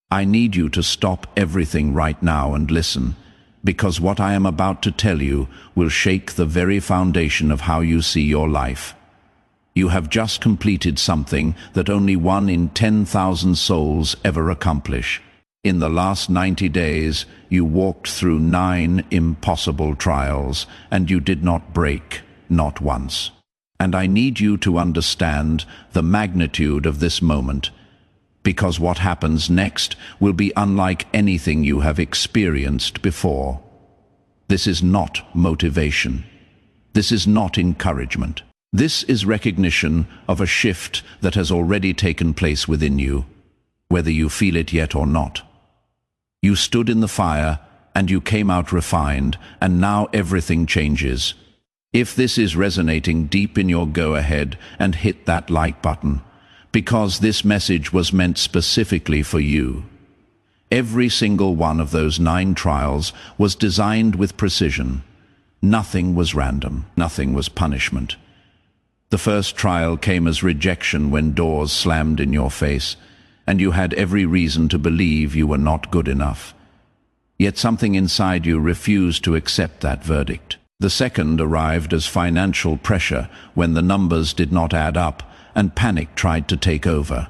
I need you to stop everything right now and listen, because what I am about to tell you will shake the very foundation of how you see your life. You have just completed something that only 1 in 10,000 souls ever accomplish. In the last 90 days, you walked through 9 impossible trials, and you did not break, not once. And I need you to understand the magnitude of this moment, because what happens next will be unlike anything you have experienced before. This is not motivation. This is not encouragement. This is recognition of a shift that has already taken place within you, whether you feel it yet or not. You stood in the fire, and you came out refined, and now everything changes. If this is resonating deep in your go ahead and hit that like button, because this message was meant specifically for you. Every single one of those 9 trials was designed with precision. Nothing was random, nothing was punishment. The first trial came as rejection when doors slammed in your face, and you had every reason to believe you were not good enough. Yet something inside you refused to accept that verdict. The second arrived as financial pressure when the numbers did not add up and panic tried to take over.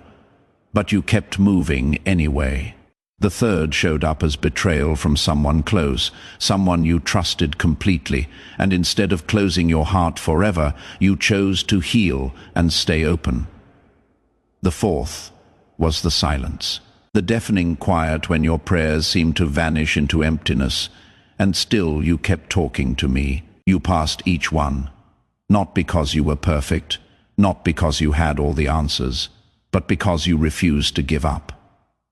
But you kept moving anyway. The third showed up as betrayal from someone close, someone you trusted completely, and instead of closing your heart forever, you chose to heal and stay open. The fourth was the silence. The deafening quiet when your prayers seemed to vanish into emptiness, and still you kept talking to me. You passed each one, not because you were perfect, not because you had all the answers, but because you refused to give up.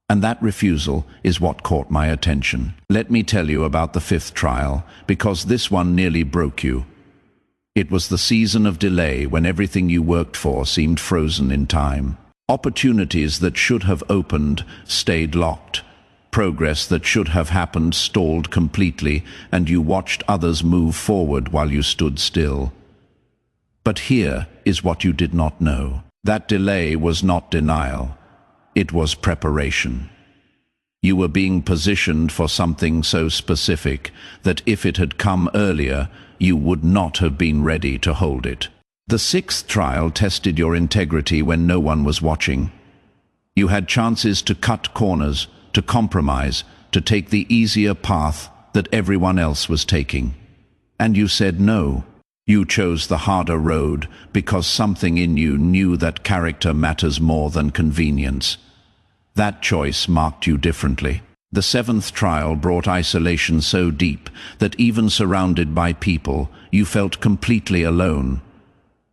And that refusal is what caught my attention. Let me tell you about the 5th trial, because this one nearly broke you. It was the season of delay when everything you worked for seemed frozen in time. Opportunities that should have opened stayed locked. Progress that should have happened stalled completely, and you watched others move forward while you stood still. But here is what you did not know. That delay was not denial. It was preparation. You were being positioned for something so specific that if it had come earlier, you would not have been ready to hold it. The 6th trial tested your integrity when no one was watching. You had chances to cut corners, to compromise, to take the easier path that everyone else was taking. And you said no. You chose the harder road because something in you knew that character matters more than convenience. That choice marked you differently. The 7th trial brought isolation so deep that even surrounded by people, you felt completely alone.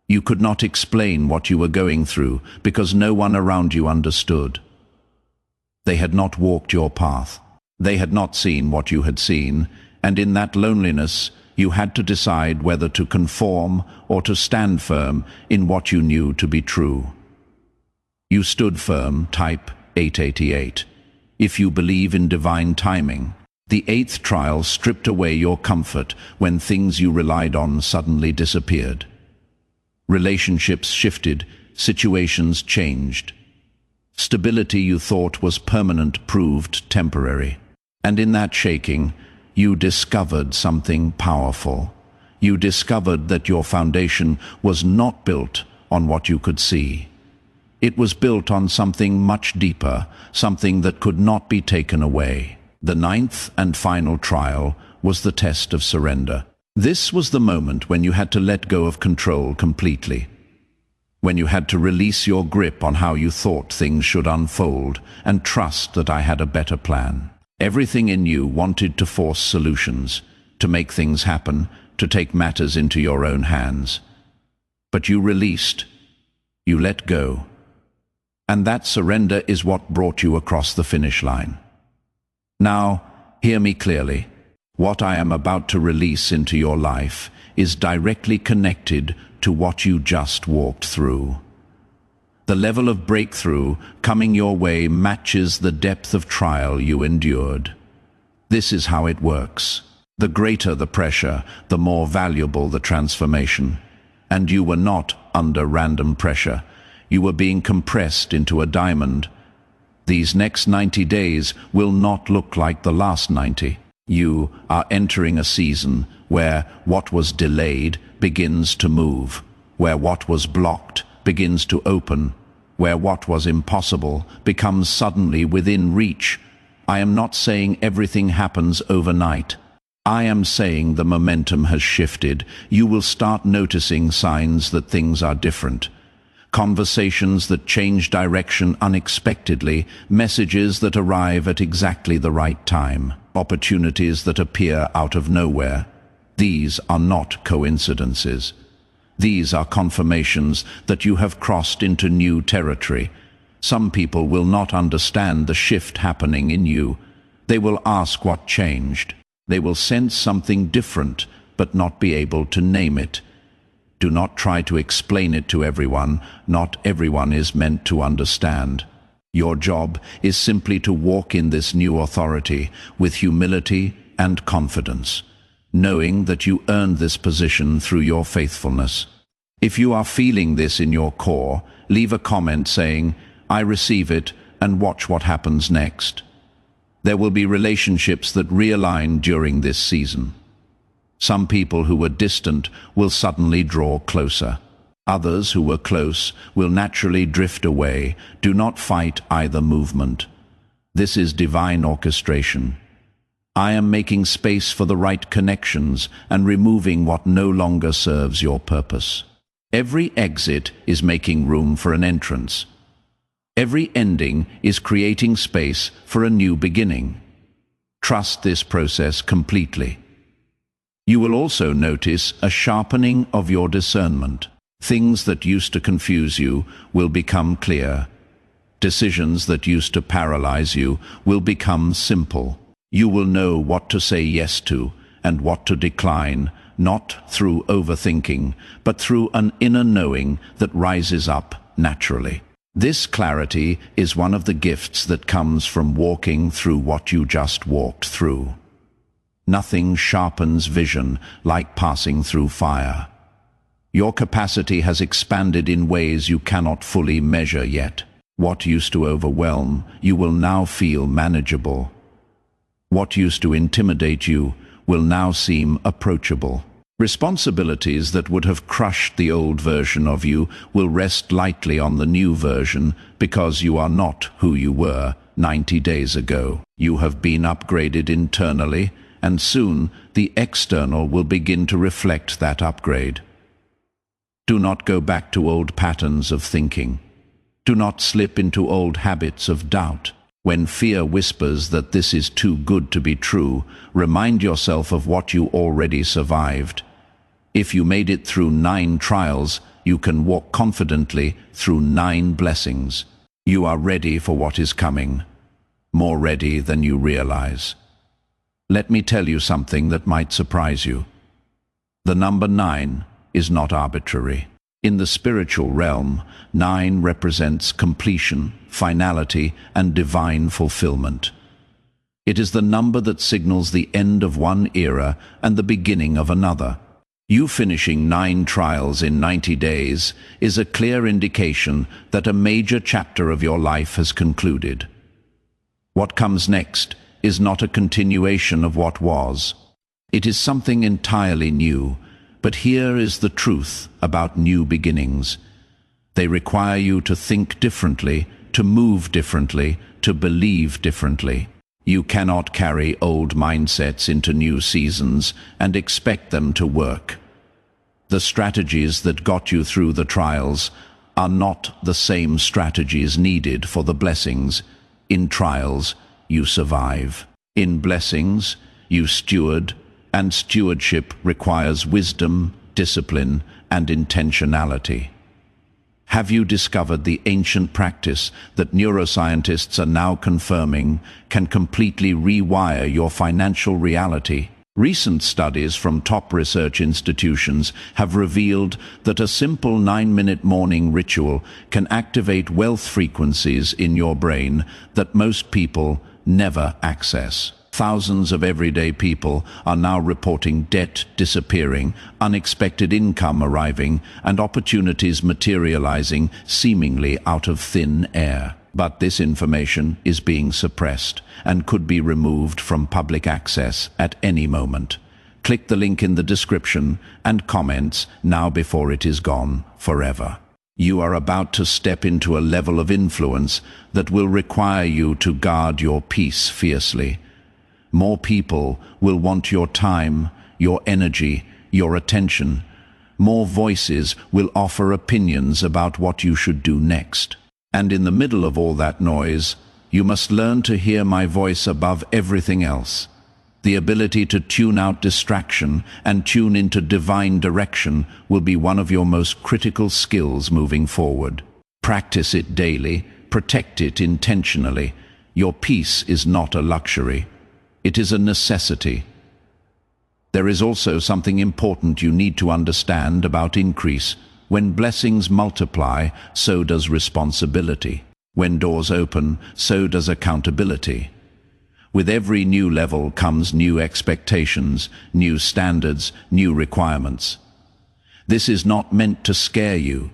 You could not explain what you were going through because no one around you understood. They had not walked your path. They had not seen what you had seen, and in that loneliness, you had to decide whether to conform or to stand firm in what you knew to be true. You stood firm, type 888. If you believe in divine timing. The 8th trial stripped away your comfort when things you relied on suddenly disappeared. Relationships shifted, situations changed. Stability you thought was permanent proved temporary. And in that shaking, you discovered something powerful. You discovered that your foundation was not built on what you could see. It was built on something much deeper, something that could not be taken away. The 9th and final trial was the test of surrender. This was the moment when you had to let go of control completely. When you had to release your grip on how you thought things should unfold and trust that I had a better plan. Everything in you wanted to force solutions, to make things happen, to take matters into your own hands. But you released. You let go. And that surrender is what brought you across the finish line. Now, hear me clearly. What I am about to release into your life is directly connected to what you just walked through. The level of breakthrough coming your way matches the depth of trial you endured. This is how it works. The greater the pressure, the more valuable the transformation. And you were not under random pressure. You were being compressed into a diamond. These next 90 days will not look like the last 90. You are entering a season where what was delayed begins to move, where what was blocked begins to open, where what was impossible becomes suddenly within reach. I am not saying everything happens overnight. I am saying the momentum has shifted. You will start noticing signs that things are different. Conversations that change direction unexpectedly, messages that arrive at exactly the right time, opportunities that appear out of nowhere. These are not coincidences. These are confirmations that you have crossed into new territory. Some people will not understand the shift happening in you. They will ask what changed. They will sense something different, but not be able to name it. Do not try to explain it to everyone. Not everyone is meant to understand. Your job is simply to walk in this new authority with humility and confidence, knowing that you earned this position through your faithfulness. If you are feeling this in your core, leave a comment saying, "I receive it," and watch what happens next. There will be relationships that realign during this season. Some people who were distant will suddenly draw closer. Others who were close will naturally drift away. Do not fight either movement. This is divine orchestration. I am making space for the right connections and removing what no longer serves your purpose. Every exit is making room for an entrance. Every ending is creating space for a new beginning. Trust this process completely. You will also notice a sharpening of your discernment. Things that used to confuse you will become clear. Decisions that used to paralyze you will become simple. You will know what to say yes to and what to decline, not through overthinking, but through an inner knowing that rises up naturally. This clarity is one of the gifts that comes from walking through what you just walked through. Nothing sharpens vision like passing through fire. Your capacity has expanded in ways you cannot fully measure yet. What used to overwhelm you will now feel manageable. What used to intimidate you will now seem approachable. Responsibilities that would have crushed the old version of you will rest lightly on the new version because you are not who you were 90 days ago. You have been upgraded internally, and soon the external will begin to reflect that upgrade. Do not go back to old patterns of thinking. Do not slip into old habits of doubt. When fear whispers that this is too good to be true, remind yourself of what you already survived. If you made it through 9 trials, you can walk confidently through 9 blessings. You are ready for what is coming, more ready than you realize. Let me tell you something that might surprise you. The number 9 is not arbitrary. In the spiritual realm, 9 represents completion, finality, and divine fulfillment. It is the number that signals the end of one era and the beginning of another. You finishing 9 trials in 90 days is a clear indication that a major chapter of your life has concluded. What comes next is not a continuation of what was. It is something entirely new. But here is the truth about new beginnings. They require you to think differently, to move differently, to believe differently. You cannot carry old mindsets into new seasons and expect them to work. The strategies that got you through the trials are not the same strategies needed for the blessings. In trials, you survive. In blessings, you steward. And stewardship requires wisdom, discipline, and intentionality. Have you discovered the ancient practice that neuroscientists are now confirming can completely rewire your financial reality? Recent studies from top research institutions have revealed that a simple 9-minute morning ritual can activate wealth frequencies in your brain that most people never access. Thousands of everyday people are now reporting debt disappearing, unexpected income arriving, and opportunities materializing seemingly out of thin air. But this information is being suppressed and could be removed from public access at any moment. Click the link in the description and comments now before it is gone forever. You are about to step into a level of influence that will require you to guard your peace fiercely. More people will want your time, your energy, your attention. More voices will offer opinions about what you should do next. And in the middle of all that noise, you must learn to hear my voice above everything else. The ability to tune out distraction and tune into divine direction will be one of your most critical skills moving forward. Practice it daily, protect it intentionally. Your peace is not a luxury. It is a necessity. There is also something important you need to understand about increase. When blessings multiply, so does responsibility. When doors open, so does accountability. With every new level comes new expectations, new standards, new requirements. This is not meant to scare you.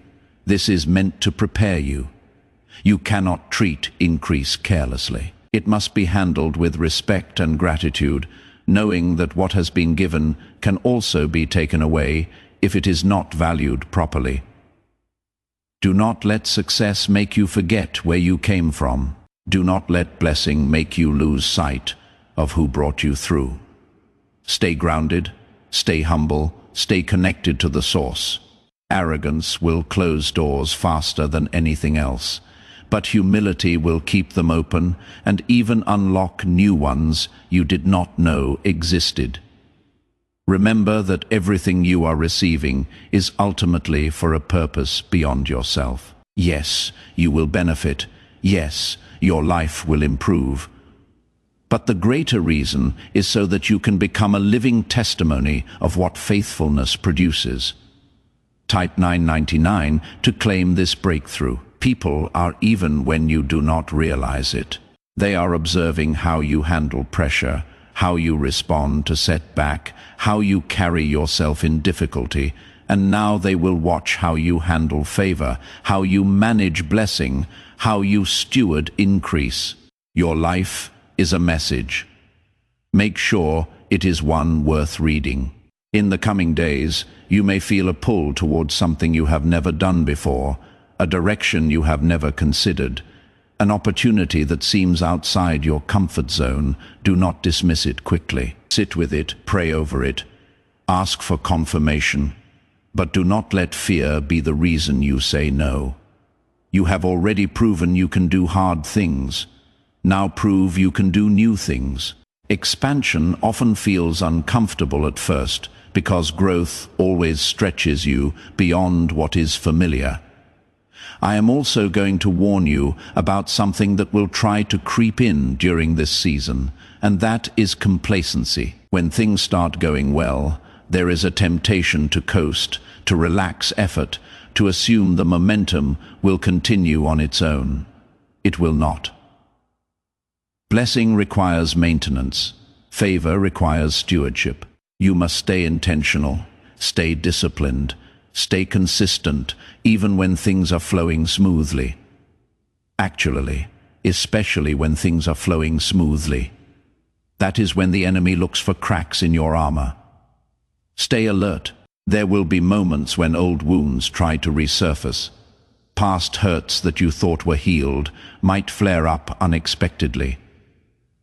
This is meant to prepare you. You cannot treat increase carelessly. It must be handled with respect and gratitude, knowing that what has been given can also be taken away if it is not valued properly. Do not let success make you forget where you came from. Do not let blessing make you lose sight of who brought you through. Stay grounded, stay humble, stay connected to the source. Arrogance will close doors faster than anything else, but humility will keep them open and even unlock new ones you did not know existed. Remember that everything you are receiving is ultimately for a purpose beyond yourself. Yes, you will benefit. Yes, your life will improve. But the greater reason is so that you can become a living testimony of what faithfulness produces. Type 999 to claim this breakthrough. People are even when you do not realize it. They are observing how you handle pressure, how you respond to setback, how you carry yourself in difficulty, and now they will watch how you handle favor, how you manage blessing, how you steward increase. Your life is a message. Make sure it is one worth reading. In the coming days, you may feel a pull towards something you have never done before, a direction you have never considered, an opportunity that seems outside your comfort zone. Do not dismiss it quickly. Sit with it, pray over it, ask for confirmation, but do not let fear be the reason you say no. You have already proven you can do hard things. Now prove you can do new things. Expansion often feels uncomfortable at first because growth always stretches you beyond what is familiar. I am also going to warn you about something that will try to creep in during this season, and that is complacency. When things start going well, there is a temptation to coast, to relax effort, to assume the momentum will continue on its own. It will not. Blessing requires maintenance. Favor requires stewardship. You must stay intentional, stay disciplined, stay consistent, even when things are flowing smoothly. Actually, especially when things are flowing smoothly. That is when the enemy looks for cracks in your armor. Stay alert. There will be moments when old wounds try to resurface. Past hurts that you thought were healed might flare up unexpectedly.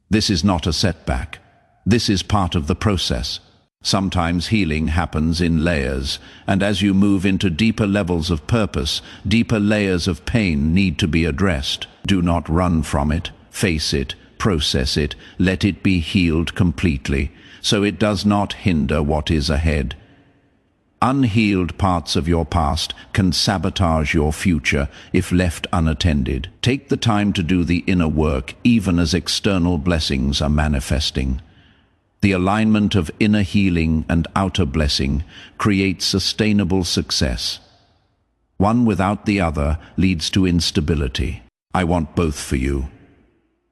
This is not a setback. This is part of the process. Sometimes healing happens in layers, and as you move into deeper levels of purpose, deeper layers of pain need to be addressed. Do not run from it. Face it, process it, let it be healed completely, so it does not hinder what is ahead. Unhealed parts of your past can sabotage your future if left unattended. Take the time to do the inner work even as external blessings are manifesting. The alignment of inner healing and outer blessing creates sustainable success. One without the other leads to instability. I want both for you,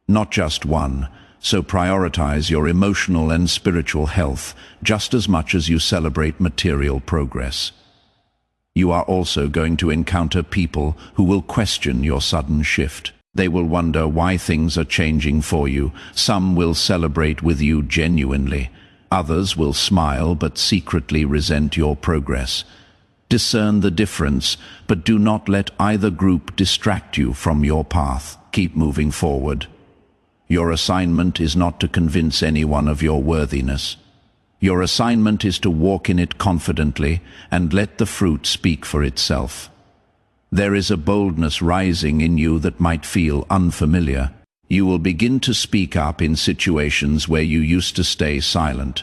not just one. So prioritize your emotional and spiritual health just as much as you celebrate material progress. You are also going to encounter people who will question your sudden shift. They will wonder why things are changing for you. Some will celebrate with you genuinely. Others will smile but secretly resent your progress. Discern the difference, but do not let either group distract you from your path. Keep moving forward. Your assignment is not to convince anyone of your worthiness. Your assignment is to walk in it confidently and let the fruit speak for itself. There is a boldness rising in you that might feel unfamiliar. You will begin to speak up in situations where you used to stay silent.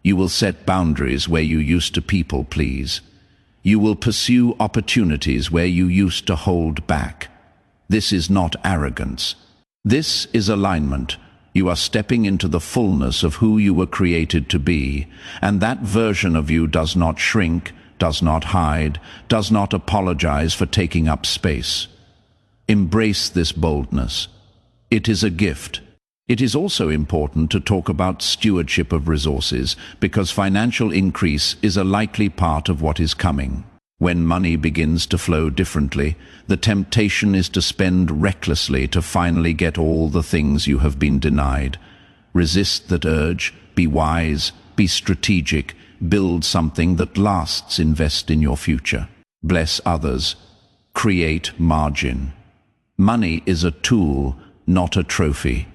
You will set boundaries where you used to people please. You will pursue opportunities where you used to hold back. This is not arrogance. This is alignment. You are stepping into the fullness of who you were created to be, and that version of you does not shrink, does not hide, does not apologize for taking up space. Embrace this boldness. It is a gift. It is also important to talk about stewardship of resources, because financial increase is a likely part of what is coming. When money begins to flow differently, the temptation is to spend recklessly to finally get all the things you have been denied. Resist that urge, be wise, be strategic, build something that lasts, invest in your future. Bless others, create margin. Money is a tool, not a trophy.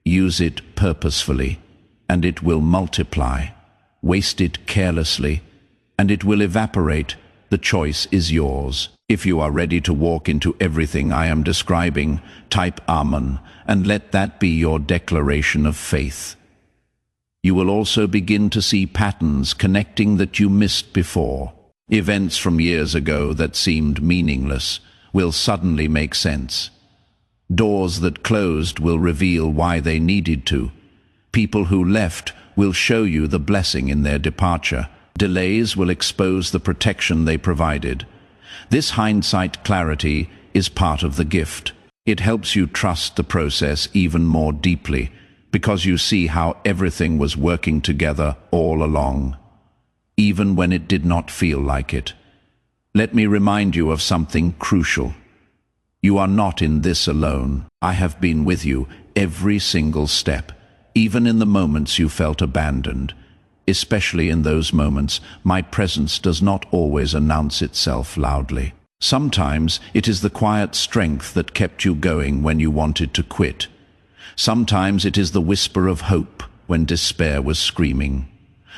Use it purposefully, and it will multiply. Waste it carelessly, and it will evaporate. The choice is yours. If you are ready to walk into everything I am describing, type Amen, and let that be your declaration of faith. You will also begin to see patterns connecting that you missed before. Events from years ago that seemed meaningless will suddenly make sense. Doors that closed will reveal why they needed to. People who left will show you the blessing in their departure. Delays will expose the protection they provided. This hindsight clarity is part of the gift. It helps you trust the process even more deeply, because you see how everything was working together all along, even when it did not feel like it. Let me remind you of something crucial. You are not in this alone. I have been with you every single step, even in the moments you felt abandoned. Especially in those moments, my presence does not always announce itself loudly. Sometimes it is the quiet strength that kept you going when you wanted to quit. Sometimes it is the whisper of hope when despair was screaming.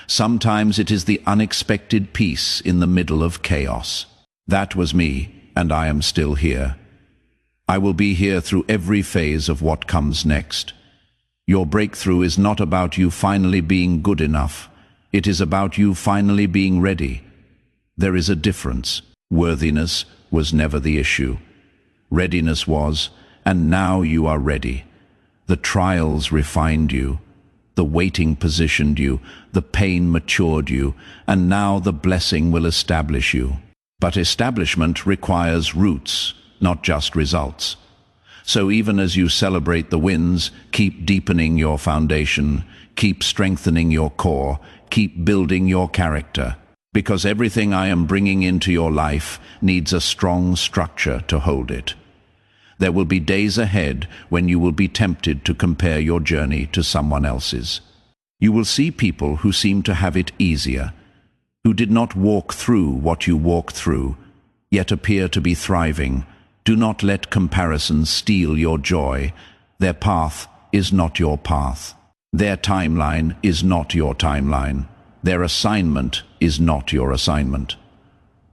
Sometimes it is the unexpected peace in the middle of chaos. That was me, and I am still here. I will be here through every phase of what comes next. Your breakthrough is not about you finally being good enough. It is about you finally being ready. There is a difference. Worthiness was never the issue. Readiness was, and now you are ready. The trials refined you. The waiting positioned you. The pain matured you. And now the blessing will establish you. But establishment requires roots, not just results. So even as you celebrate the wins, keep deepening your foundation, keep strengthening your core, keep building your character. Because everything I am bringing into your life needs a strong structure to hold it. There will be days ahead when you will be tempted to compare your journey to someone else's. You will see people who seem to have it easier, who did not walk through what you walked through, yet appear to be thriving. Do not let comparison steal your joy. Their path is not your path. Their timeline is not your timeline. Their assignment is not your assignment.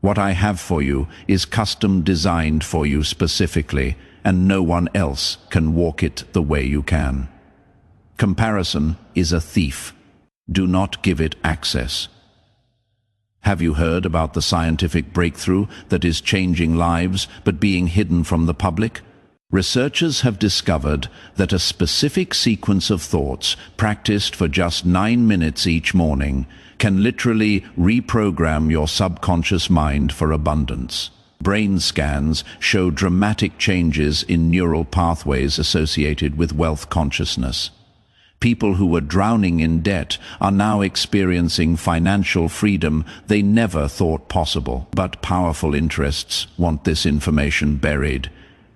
What I have for you is custom designed for you specifically, and no one else can walk it the way you can. Comparison is a thief. Do not give it access. Have you heard about the scientific breakthrough that is changing lives but being hidden from the public? Researchers have discovered that a specific sequence of thoughts practiced for just 9 minutes each morning can literally reprogram your subconscious mind for abundance. Brain scans show dramatic changes in neural pathways associated with wealth consciousness. People who were drowning in debt are now experiencing financial freedom they never thought possible. But powerful interests want this information buried,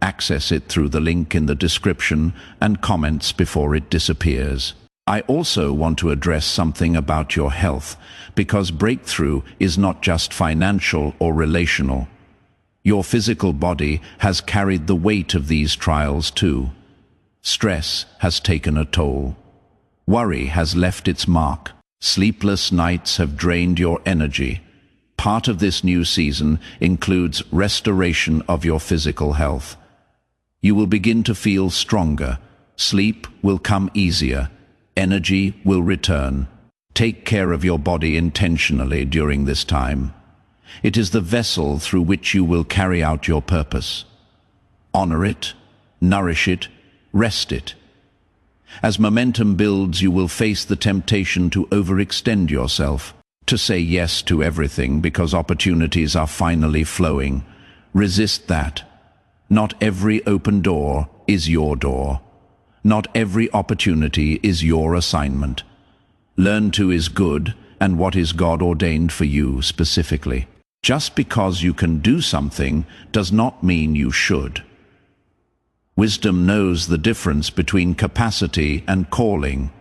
Access it through the link in the description and comments before it disappears. I also want to address something about your health, because breakthrough is not just financial or relational. Your physical body has carried the weight of these trials too. Stress has taken a toll. Worry has left its mark. Sleepless nights have drained your energy. Part of this new season includes restoration of your physical health. You will begin to feel stronger. Sleep will come easier. Energy will return. Take care of your body intentionally during this time. It is the vessel through which you will carry out your purpose. Honor it, nourish it, rest it. As momentum builds, you will face the temptation to overextend yourself, to say yes to everything because opportunities are finally flowing. Resist that. Not every open door is your door. Not every opportunity is your assignment. Learn to is good and what is God ordained for you specifically. Just because you can do something does not mean you should. Wisdom knows the difference between capacity and calling.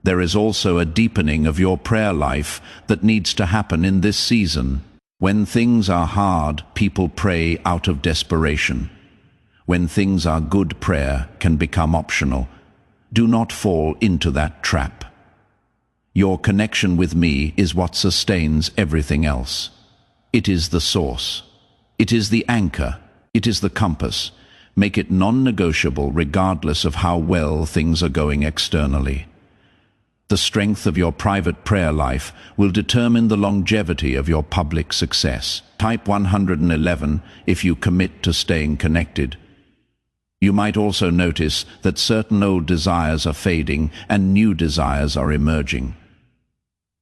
There is also a deepening of your prayer life that needs to happen in this season. When things are hard, people pray out of desperation. When things are good, prayer can become optional. Do not fall into that trap. Your connection with me is what sustains everything else. It is the source. It is the anchor. It is the compass. Make it non-negotiable regardless of how well things are going externally. The strength of your private prayer life will determine the longevity of your public success. Type 111 if you commit to staying connected. You might also notice that certain old desires are fading and new desires are emerging.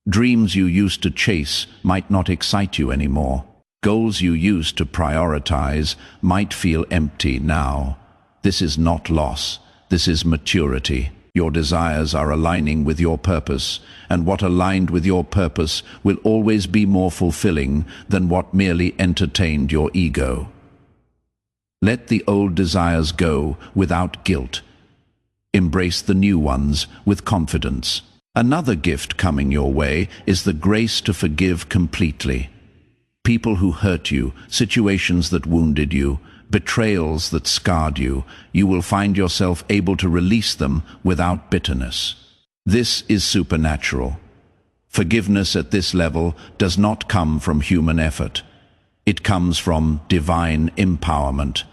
Dreams you used to chase might not excite you anymore. Goals you used to prioritize might feel empty now. This is not loss. This is maturity. Your desires are aligning with your purpose, and what aligned with your purpose will always be more fulfilling than what merely entertained your ego. Let the old desires go without guilt. Embrace the new ones with confidence. Another gift coming your way is the grace to forgive completely. People who hurt you, situations that wounded you, betrayals that scarred you, you will find yourself able to release them without bitterness. This is supernatural. Forgiveness at this level does not come from human effort. It comes from divine empowerment.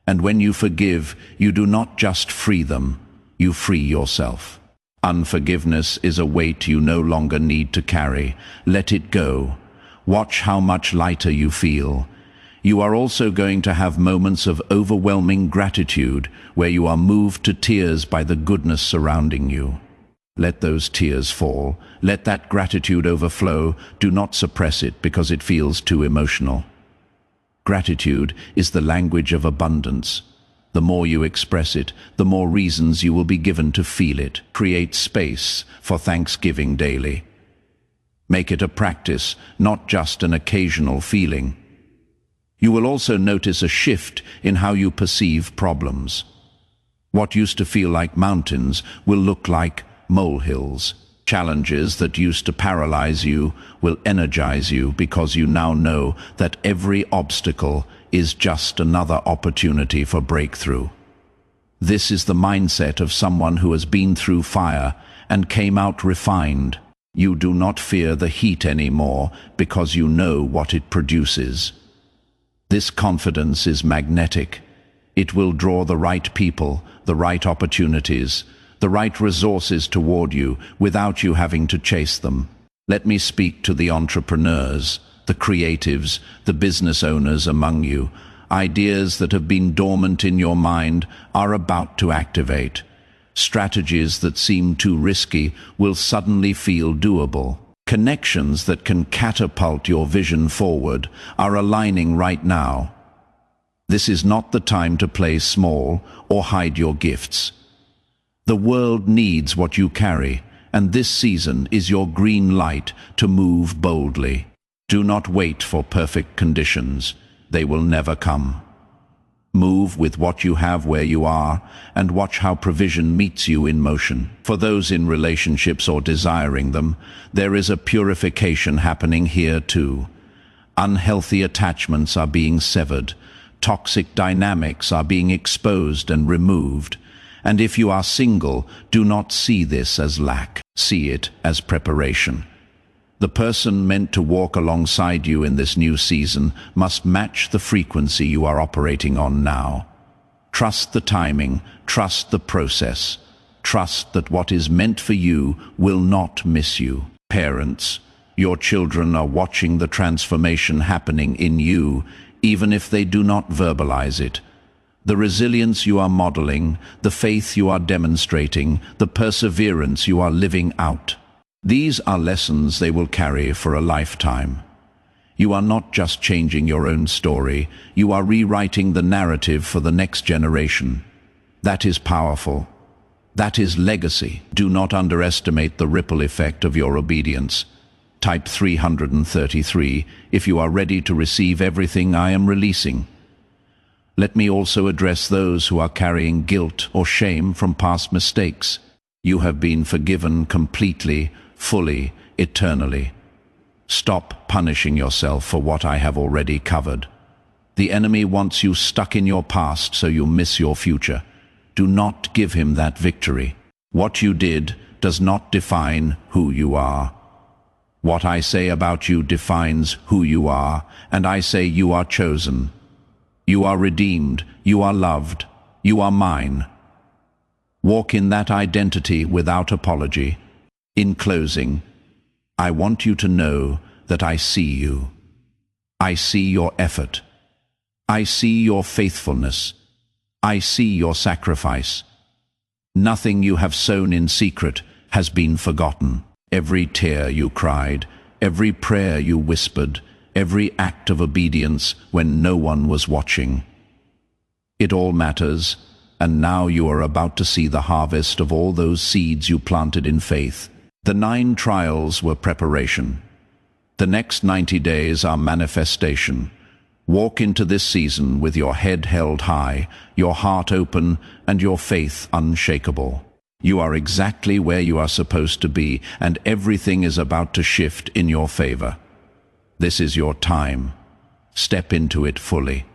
And when you forgive, you do not just free them, you free yourself. Unforgiveness is a weight you no longer need to carry. Let it go. Watch how much lighter you feel. You are also going to have moments of overwhelming gratitude where you are moved to tears by the goodness surrounding you. Let those tears fall. Let that gratitude overflow. Do not suppress it because it feels too emotional. Gratitude is the language of abundance. The more you express it, the more reasons you will be given to feel it. Create space for thanksgiving daily. Make it a practice, not just an occasional feeling. You will also notice a shift in how you perceive problems. What used to feel like mountains will look like molehills. Challenges that used to paralyze you will energize you because you now know that every obstacle is just another opportunity for breakthrough. This is the mindset of someone who has been through fire and came out refined. You do not fear the heat anymore because you know what it produces. This confidence is magnetic. It will draw the right people, the right opportunities, the right resources toward you without you having to chase them. Let me speak to the entrepreneurs, the creatives, the business owners among you. Ideas that have been dormant in your mind are about to activate. Strategies that seem too risky will suddenly feel doable. Connections that can catapult your vision forward are aligning right now. This is not the time to play small or hide your gifts. The world needs what you carry, and this season is your green light to move boldly. Do not wait for perfect conditions. They will never come. Move with what you have where you are, and watch how provision meets you in motion. For those in relationships or desiring them, there is a purification happening here too. Unhealthy attachments are being severed, toxic dynamics are being exposed and removed. And if you are single, do not see this as lack, see it as preparation. The person meant to walk alongside you in this new season must match the frequency you are operating on now. Trust the timing, trust the process. Trust that what is meant for you will not miss you. Parents, your children are watching the transformation happening in you, even if they do not verbalize it. The resilience you are modeling, the faith you are demonstrating, the perseverance you are living out. These are lessons they will carry for a lifetime. You are not just changing your own story, you are rewriting the narrative for the next generation. That is powerful. That is legacy. Do not underestimate the ripple effect of your obedience. Type 333 if you are ready to receive everything I am releasing. Let me also address those who are carrying guilt or shame from past mistakes. You have been forgiven completely, fully, eternally. Stop punishing yourself for what I have already covered. The enemy wants you stuck in your past so you miss your future. Do not give him that victory. What you did does not define who you are. What I say about you defines who you are, and I say you are chosen. You are redeemed, you are loved, you are mine. Walk in that identity without apology. In closing, I want you to know that I see you. I see your effort. I see your faithfulness. I see your sacrifice. Nothing you have sown in secret has been forgotten. Every tear you cried, every prayer you whispered, every act of obedience when no one was watching. It all matters, and now you are about to see the harvest of all those seeds you planted in faith. The 9 trials were preparation. The next 90 days are manifestation. Walk into this season with your head held high, your heart open, and your faith unshakable. You are exactly where you are supposed to be, and everything is about to shift in your favor. This is your time. Step into it fully.